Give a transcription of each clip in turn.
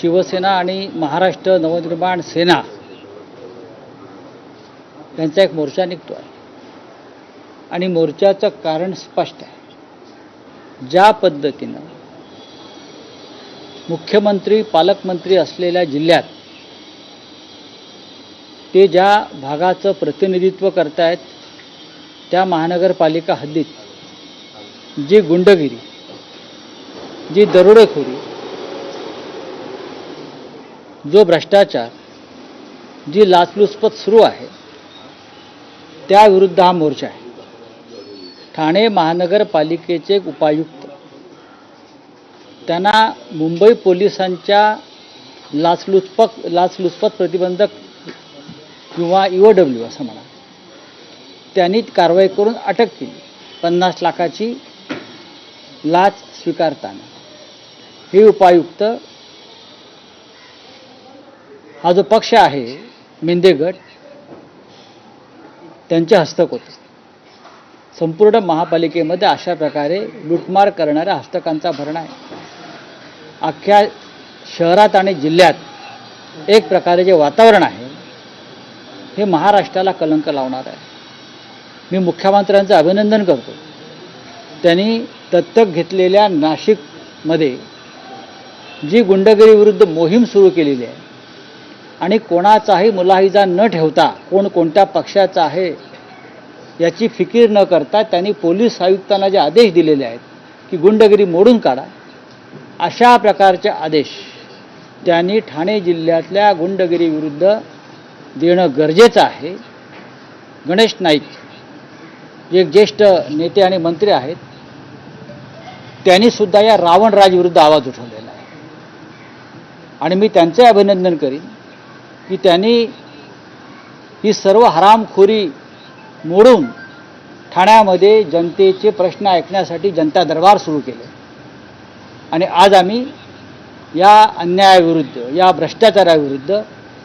शिवसेना आणि महाराष्ट्र नवनिर्माण सेना यांचा एक मोर्चा निघतो आहे आणि मोर्चाचं कारण स्पष्ट आहे। ज्या पद्धतीनं मुख्यमंत्री पालकमंत्री असलेल्या जिल्ह्यात ते ज्या भागाचं प्रतिनिधित्व करतायत त्या महानगरपालिका हद्दीत जी गुंडगिरी, जी दरोडेखोरी, जो भ्रष्टाचार, जी लाचलुचपत सुरू आहे त्याविरुद्ध हा मोर्चा आहे। ठाणे महानगरपालिकेचे उपायुक्त त्यांना मुंबई पोलिसांच्या लाचलुचपत प्रतिबंधक किंवा EOW असं म्हणा त्यांनी कारवाई करून अटक केली 50 लाखाची लाच स्वीकारताना। हे उपायुक्त हा जो पक्ष आहे मेंदे गट त्यांचे हस्तक होते। संपूर्ण महापालिकेमध्ये अशा प्रकारे लुटमार करणाऱ्या हस्तकांचा भरणा आहे। अख्ख्या शहरात आणि जिल्ह्यात एक प्रकारे जे वातावरण आहे हे महाराष्ट्राला कलंक लावणार आहे। मी मुख्यमंत्र्यांचं अभिनंदन करतो, त्यांनी दत्तक घेतलेल्या नाशिकमध्ये जी गुंडगिरी विरुद्ध मोहीम सुरू केलेली आहे आणि कोणाचाही मुलाहिजा न ठेवता कोण कोणत्या पक्षाचा आहे याची फिकीर न करता त्यांनी पोलीस आयुक्तांना जे आदेश दिलेले आहेत की गुंडगिरी मोडून काढा, अशा प्रकारचे आदेश त्यांनी ठाणे जिल्ह्यातल्या गुंडगिरी विरुद्ध देणं गरजेचं आहे। गणेश नाईक जे एक ज्येष्ठ नेते आणि मंत्री आहेत त्यांनी सुद्धा या रावणराज विरुद्ध आवाज उठवलेला आहे आणि मी त्यांचे अभिनंदन करीन की त्यांनी ही सर्व हरामखोरी मोडून ठाण्यामध्ये जनतेचे प्रश्न ऐकण्यासाठी जनता दरबार सुरू केले आणि आज आम्ही या अन्यायाविरुद्ध, या भ्रष्टाचाराविरुद्ध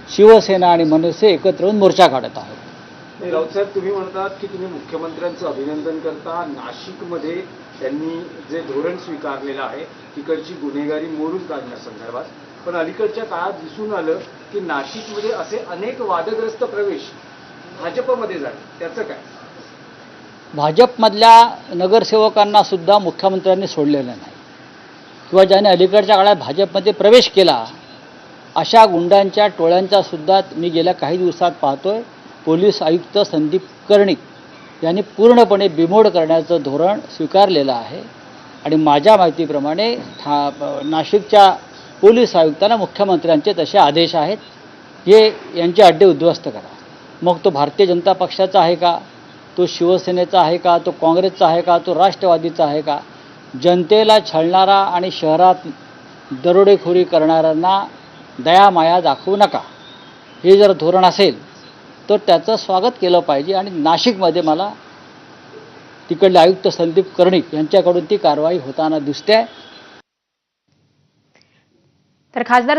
शिवसेना आणि मनसे एकत्र येऊन मोर्चा काढत आहोत। राऊत साहेब, तुम्ही म्हणतात की तुम्ही मुख्यमंत्र्यांचं अभिनंदन करता, नाशिकमध्ये त्यांनी जे धोरण स्वीकारलेलं आहे तिकडची गुन्हेगारी मोडून काढण्यासंदर्भात, पण अलीकडच्या काळात दिसून आलं की नाशिकमध्ये असे अनेक वादग्रस्त प्रवेश भाजपमध्ये झाले, त्याचं काय? भाजपमधल्या नगरसेवकांना सुद्धा मुख्यमंत्र्यांनी सोडलेलं नाही किंवा ज्याने अलीकडच्या काळात भाजपमध्ये प्रवेश केला अशा गुंडांच्या टोळ्यांचा सुद्धा मी गेल्या काही दिवसात पाहतोय। पोलीस आयुक्त संदीप कर्णिक यांनी पूर्णपणे बिमोड करण्याचं धोरण स्वीकारलेलं आहे आणि माझ्या माहितीप्रमाणे नाशिकच्या पोलीस आयुक्तांना मुख्यमंत्र्यांचे तसे आदेश आहेत, हे यांचे अड्डे उद्ध्वस्त करा। मग तो भारतीय जनता पक्षाचा आहे का, तो शिवसेनेचा आहे का, तो काँग्रेसचा आहे का, तो राष्ट्रवादीचा आहे का, जनतेला छळणारा आणि शहरात दरोडेखोरी करणाऱ्यांना दयामाया दाखवू नका, हे जर धोरण असेल तर त्याचं स्वागत केलं पाहिजे आणि नाशिकमध्ये मला तिकडले आयुक्त संदीप कर्णिक यांच्याकडून ती कारवाई होताना दिसते। तर खासदार